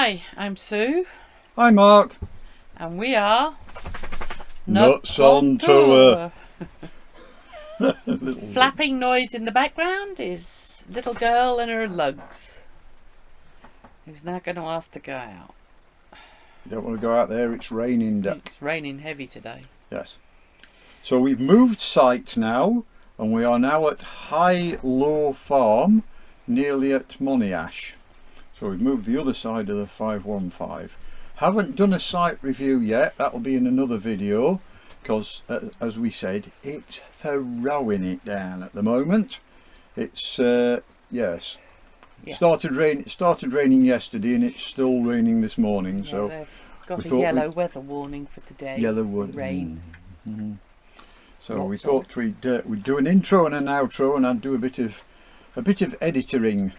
Hi, I'm Sue. Hi Mark. And we are Nuts on Tour. Flapping noise in the background is little girl and her lugs, who's now going to ask to go out. You don't want to go out there, it's raining. It's raining heavy today. Yes. So we've moved site now, and we are now at High Low Farm, nearly at Monash. So we've moved the other side of the 515. Haven't done a site review yet, that'll be in another video, because as we said, it's throwing it down at the moment. It's yes. Started raining yesterday, and it's still raining this morning. Yeah, so they've got a yellow weather warning for today. Yellow rain. So we thought we'd do an intro and an outro, and I'd do a bit of editoring.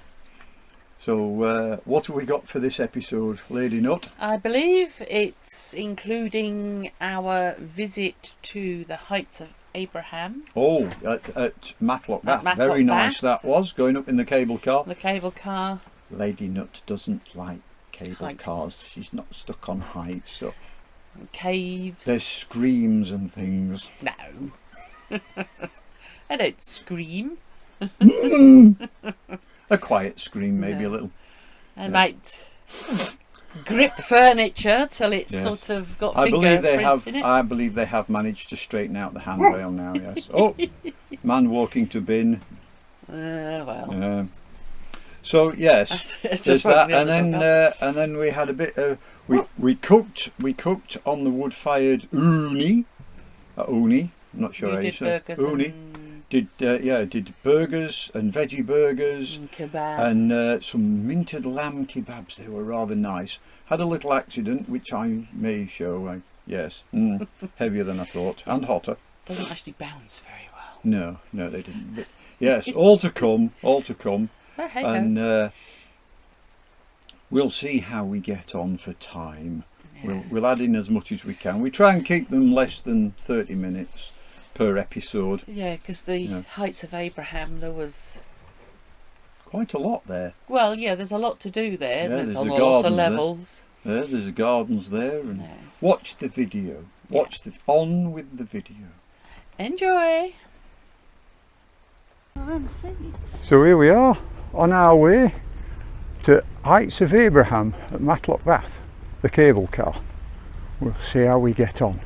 So what have we got for this episode, Lady Nut? I believe it's including our visit to the Heights of Abraham. Oh, at Matlock Bath. Matlock Very nice Bath. that was, going up in the cable car. The cable car. Lady Nut doesn't like cable Heights. cars. She's not stuck on heights. So And caves. there's screams and things. No. I don't scream. A quiet scream, maybe a little. I might grip furniture till it's Yes. sort of got I believe fingerprints in it. I believe they have managed to straighten out the handrail now. Yes. Oh, man walking to bin. Well. So yes, It's there's just that, woken me and up the then and then we had a bit of we cooked on the wood-fired Ooni. I'm not sure how you did say burgers Ooni. Did burgers and veggie burgers and kebab. and some minted lamb kebabs. They were rather nice. Had a little accident, which I may show. Yes, heavier than I thought, and hotter. Doesn't actually bounce very well. No, they didn't. But yes, all to come. Oh, hey ho. And we'll see how we get on for time. Yeah. We'll add in as much as we can. We try and keep them less than 30 minutes per episode. Yeah, because the Heights of Abraham, there was... Quite a lot there. Well, yeah, there's a lot to do there. Yeah, there's a the lot of gardens there. levels. There's the gardens there. And Yeah. watch the video. On with the video. Enjoy! So here we are, on our way to Heights of Abraham at Matlock Bath, the cable car. We'll see how we get on.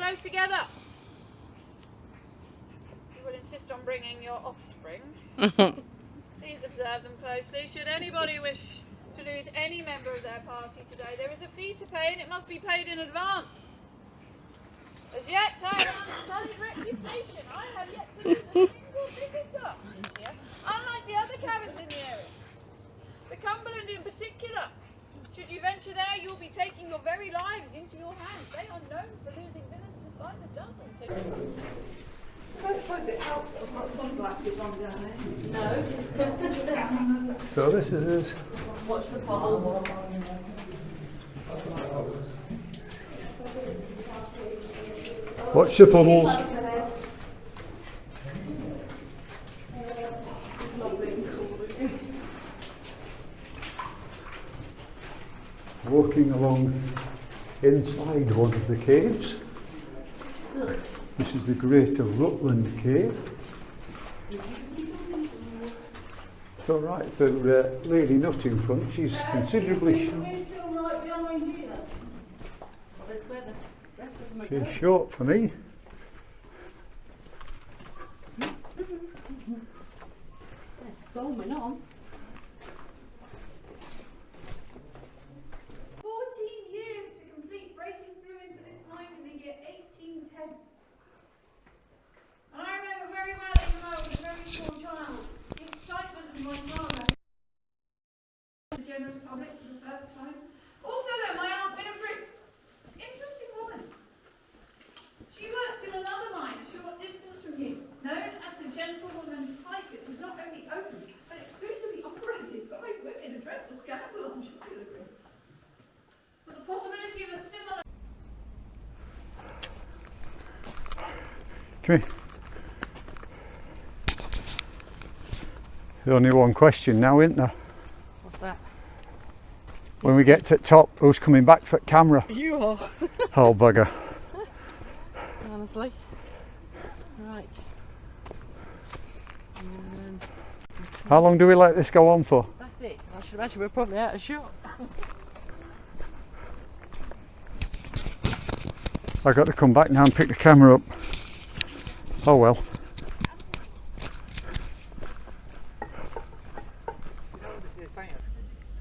close together. You will insist on bringing your offspring. Please observe them closely. Should anybody wish to lose any member of their party today, there is a fee to pay and it must be paid in advance. As yet, I have an unsullied reputation. I have yet to lose a single visitor here, unlike the other cabins in the area. The Cumberland in particular. Should you venture there, you will be taking your very lives into your hands. They are known for losing visitors by the dozen. I suppose it helps that I've got sunglasses on down there. No. So this is Watch the puddles. watch the puddles. Walking along inside one of the caves. This is the Greater Rutland Cave. It's all right for Lady Nut in front. She's considerably she's short for me. It's storming on. 14 years to complete breaking through into this mine in the year 1810. And I remember very well, even though I was a very small child, the excitement of my father, the general public for the first time. Also though, my Aunt Winifred, interesting woman. She worked in another mine a short distance from here, known as the Gentlewoman's Pike. It was not only owned, but exclusively operated by women, a dreadful scandal, I'm sure you'll agree. But the possibility of a similar... Come here. There's only one question now, isn't there? What's that? When we get to the top, who's coming back for camera? You are. Oh bugger. Honestly. Right. And How long do we let this go on for? that's it. I should imagine we're probably out of shot. I've got to come back now and pick the camera up. Oh well.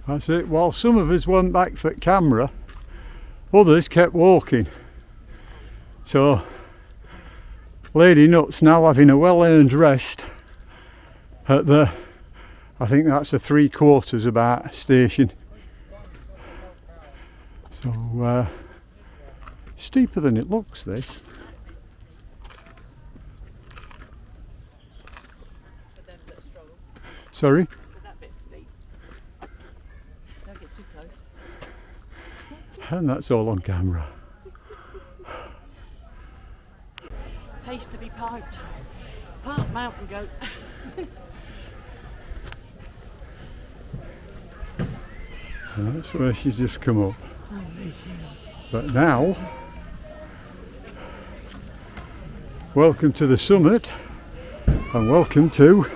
That's it. While some of us went back for camera, others kept walking. So Lady Nut's now having a well-earned rest at the, I think that's a 3/4 about station. So steeper than it looks, this. Sorry? So that bit's steep. Don't get too close. And that's all on camera. Pays to be piped. Part mountain goat. And that's where she's just come up. But now, welcome to the summit and welcome to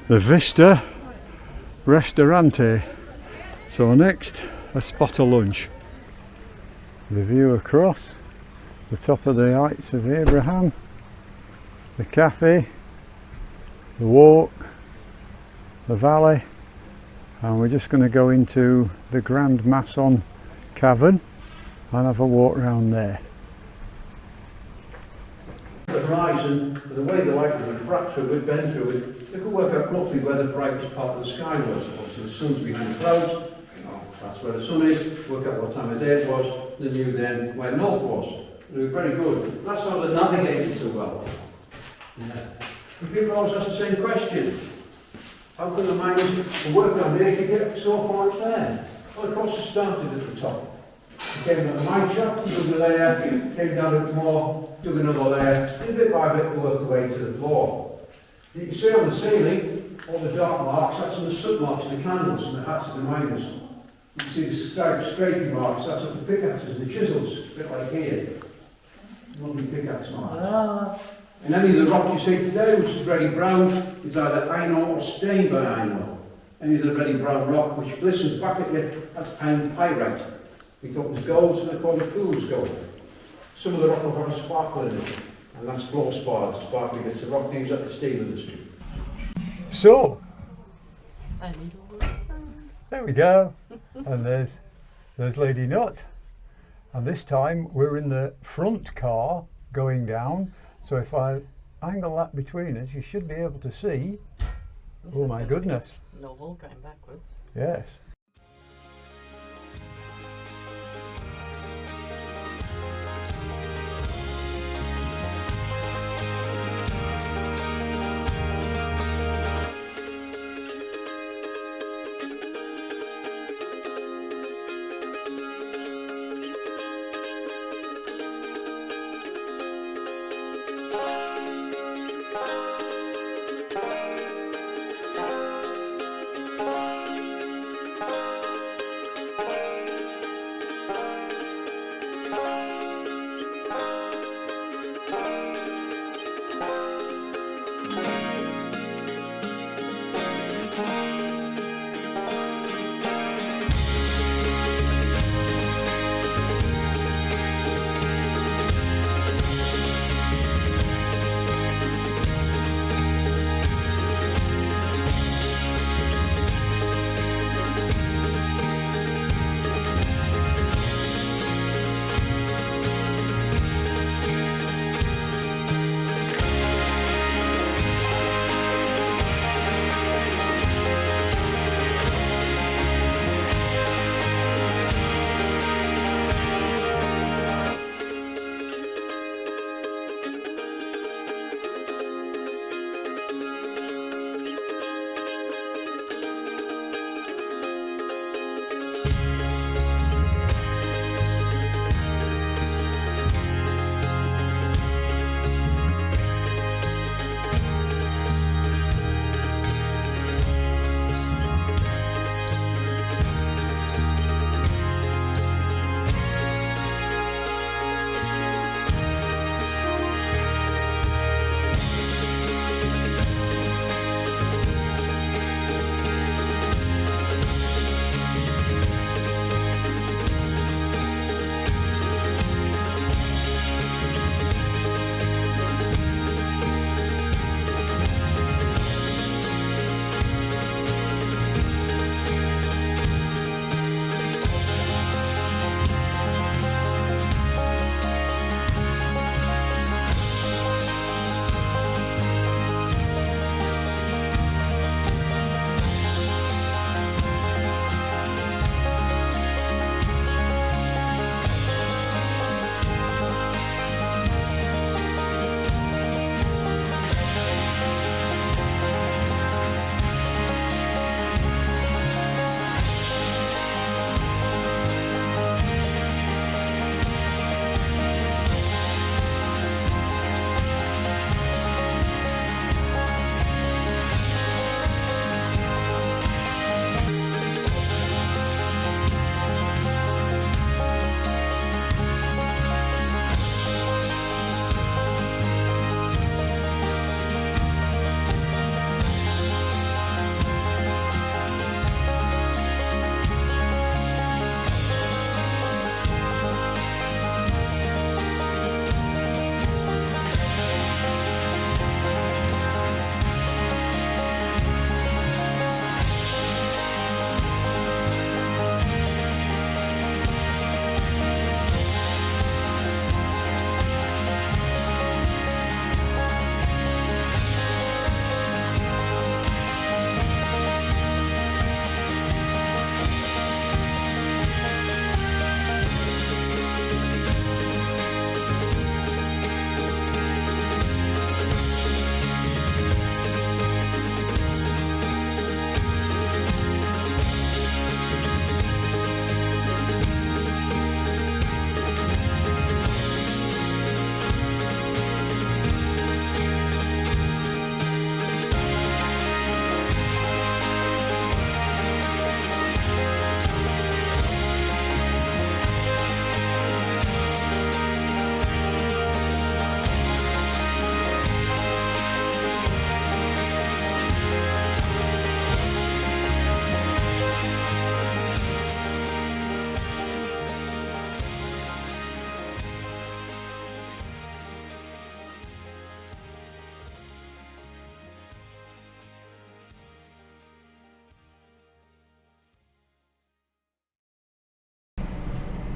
the Vista Restaurante. So next, a spot of lunch. The view across the top of the Heights of Abraham, the cafe, the walk, the valley, and we're just going to go into the Grand Mason Cavern and have a walk around there. The horizon, the way the light would refract through it, bend through it, they could work out roughly where the brightest part of the sky was. Obviously the sun's behind the clouds, that's where the sun is, work out what time of day it was, they knew then where north was. They were very good. That's how they navigated so well. Yeah. And people always ask the same question. How can the miners work on here to get so far up there? Well, the process started at the top. They came at the mine shaft, dug a layer, came down a bit more, dug another layer, and bit by bit worked the way to the floor. You can see on the ceiling, all the dark marks, that's on the soot marks of the candles and the hats of the miners. You can see the scraping marks, that's of the pickaxes, the chisels, a bit like here. Lovely pickaxe marks. And any of the rock you see today, which is very brown, is either iron ore or stained by iron ore. Any of the very brown rock which glistens back at you, that's iron pyrite. We thought it was gold, so they call it fool's gold. Some of the rock will have a sparkle in it, and that's floor spar. The sparkle gets the rock things at the steel industry. So, there we go. And there's Lady Nut. And this time we're in the front car going down. So if I angle that between us, you should be able to see. Oh my goodness. Novel going backwards. Yes.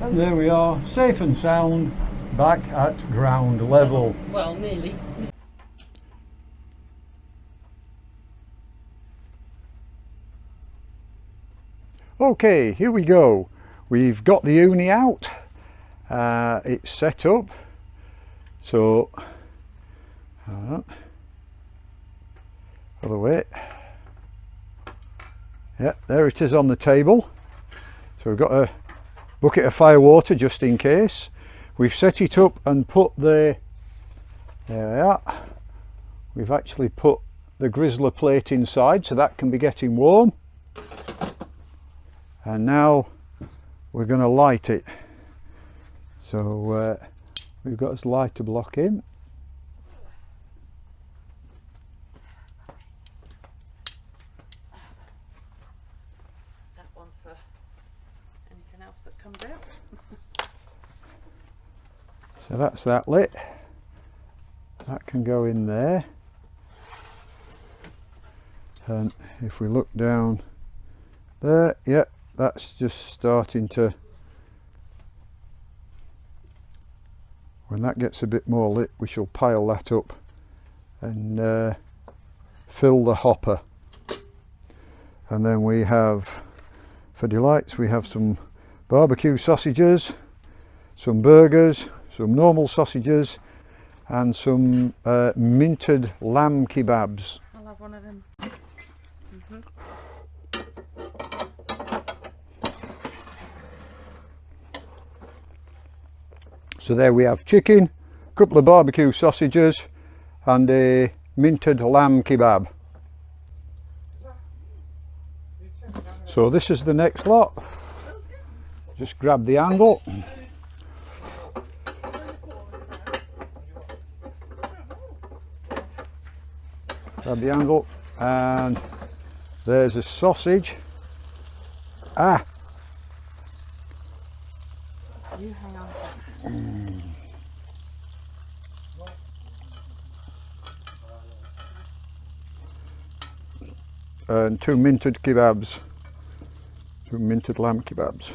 And there we are, safe and sound, back at ground level. Well, nearly. Okay, here we go. We've got the Ooni out. It's set up. So, other way. Yeah, there it is on the table. So we've got a bucket of fire water just in case. We've set it up and put there we are. We've actually put the Grizzler plate inside, so that can be getting warm. And now we're going to light it. So we've got this lighter block in. That one for anything else that comes out. So that's that lit. That can go in there. And if we look down there, yeah, that's just starting to, when that gets a bit more lit, we shall pile that up and fill the hopper. And then we have, for delights, we have some barbecue sausages, some burgers, some normal sausages, and some minted lamb kebabs. I'll have one of them. So there we have chicken, a couple of barbecue sausages, and a minted lamb kebab. So this is the next lot. Just grab the handle. Grab the handle, and there's a sausage. Ah! You hang on. And two minted kebabs, two minted lamb kebabs.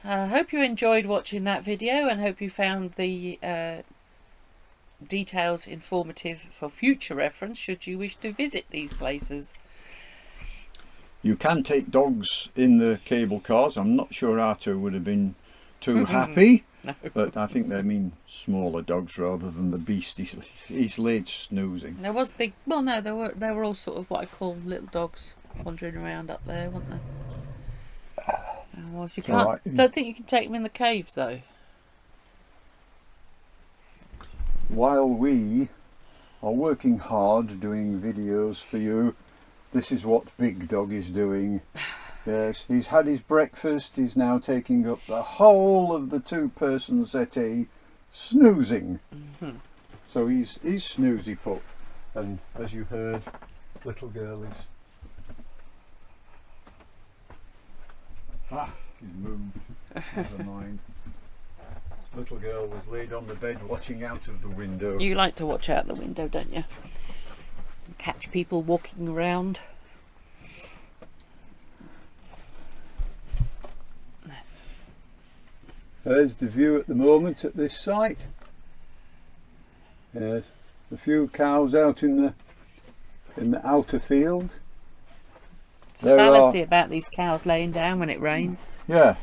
I hope you enjoyed watching that video and hope you found the details informative for future reference should you wish to visit these places. You can take dogs in the cable cars. I'm not sure Arthur would have been too happy, No. but I think they mean smaller dogs rather than the beast he's laid snoozing. There was big, well no, they were all sort of what I call little dogs wandering around up there, weren't they? Well, you can't, Right. don't think you can take them in the caves though. While we are working hard doing videos for you, this is what Big Dog is doing. Yes, he's had his breakfast, he's now taking up the whole of the two-person settee, snoozing. So he's snoozy pup, and as you heard, little girl is... He's moved, never mind. Little girl was laid on the bed watching out of the window. You like to watch out the window, don't you? Catch people walking around. There's the view at the moment at this site. Yes, a few cows out in the outer field. It's a fallacy about these cows laying down when it rains. Yeah,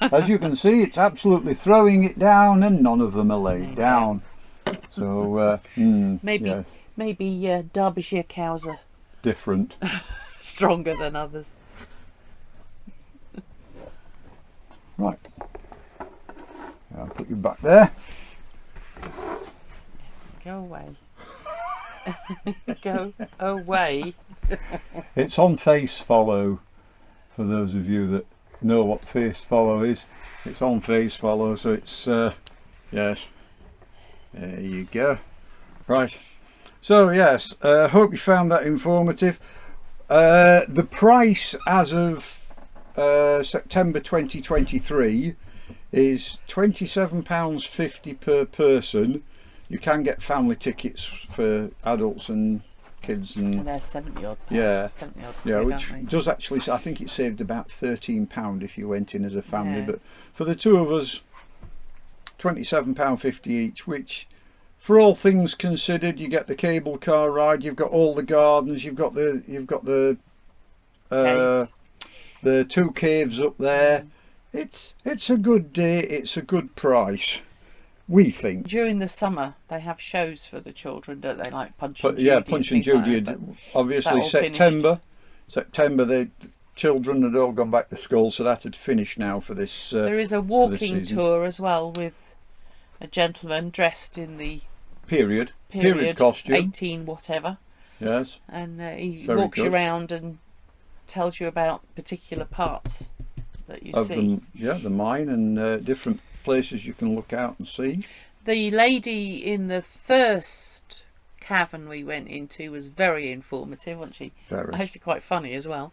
as you can see, it's absolutely throwing it down, and none of them are laid down. So Maybe yes, maybe Derbyshire cows are different. stronger than others. Right, I'll put you back there. Go away. Go away. It's on face follow, for those of you that know what face follow is. It's on face follow, so it's yes, there you go. Right, so yes, hope you found that informative. The price as of September 2023 is £27.50 per person. You can get family tickets for adults and kids, and They're 70 odd. yeah, 70 odd. yeah, quid, which aren't they? does actually, I think it saved about £13 if you went in as a family. Yeah. But for the two of us, £27.50 each, which, for all things considered, you get the cable car ride, you've got all the gardens, you've got the Caves. the two caves up there. It's a good day. It's a good price, we think. During the summer, they have shows for the children, don't they? Like Punch and But Judy. yeah, Punch and things like Judy. that, but Obviously, that all September, the children had all gone back to school, so that had finished now for this. there is a for walking this season. tour as well with a gentleman dressed in the Period period costume. 18 whatever, Yes. and he Very walks you good. around and tells you about particular parts that you Of see. the mine and different places you can look out and see. The lady in the first cavern we went into was very informative, wasn't she? Very. Actually quite funny as well.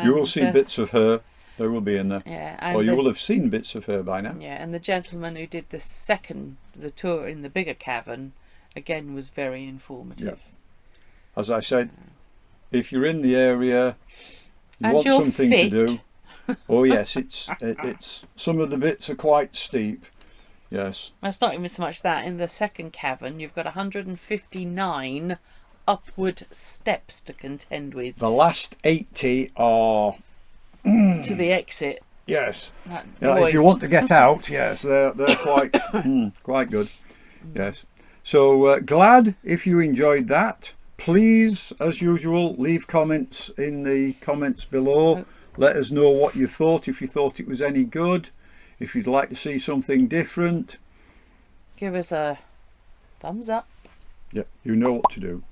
You will And, see bits of her. They will be in there. Yeah, and Or you will have seen bits of her by now. yeah, and the gentleman who did the tour in the bigger cavern, again was very informative. As I said, if you're in the area, you And want you're something fit. to do. Oh yes, it's some of the bits are quite steep. Yes. Well, it's not even so much that. In the second cavern, you've got 159 upward steps to contend with The last 80 are to the exit. yes. That Yeah, boy- if you want to get out, yes, they're quite quite good. Yes. So glad if you enjoyed that. Please, as usual, leave comments in the comments below. Let us know what you thought, if you thought it was any good, if you'd like to see something different. Give us a thumbs up. Yeah, you know what to do.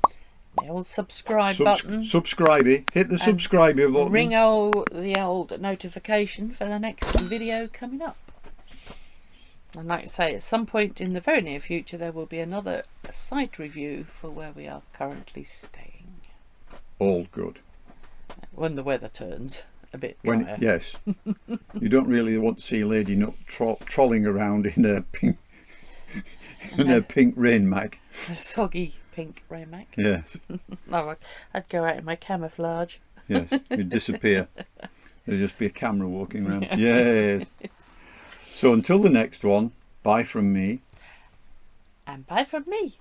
The old subscribe button. Subscribe. Hit the subscribe button. Ring the old notification for the next video coming up. And like I say, at some point in the very near future there will be another site review for where we are currently staying. All good. When the weather turns a bit When drier. yes, you don't really want to see Lady Nut trolling around in her pink rain mag. A soggy pink rainmac. Yes, No, I'd go out in my camouflage. yes, you'd disappear. There'd just be a camera walking around. Yes. So until the next one, bye from me. And bye from me.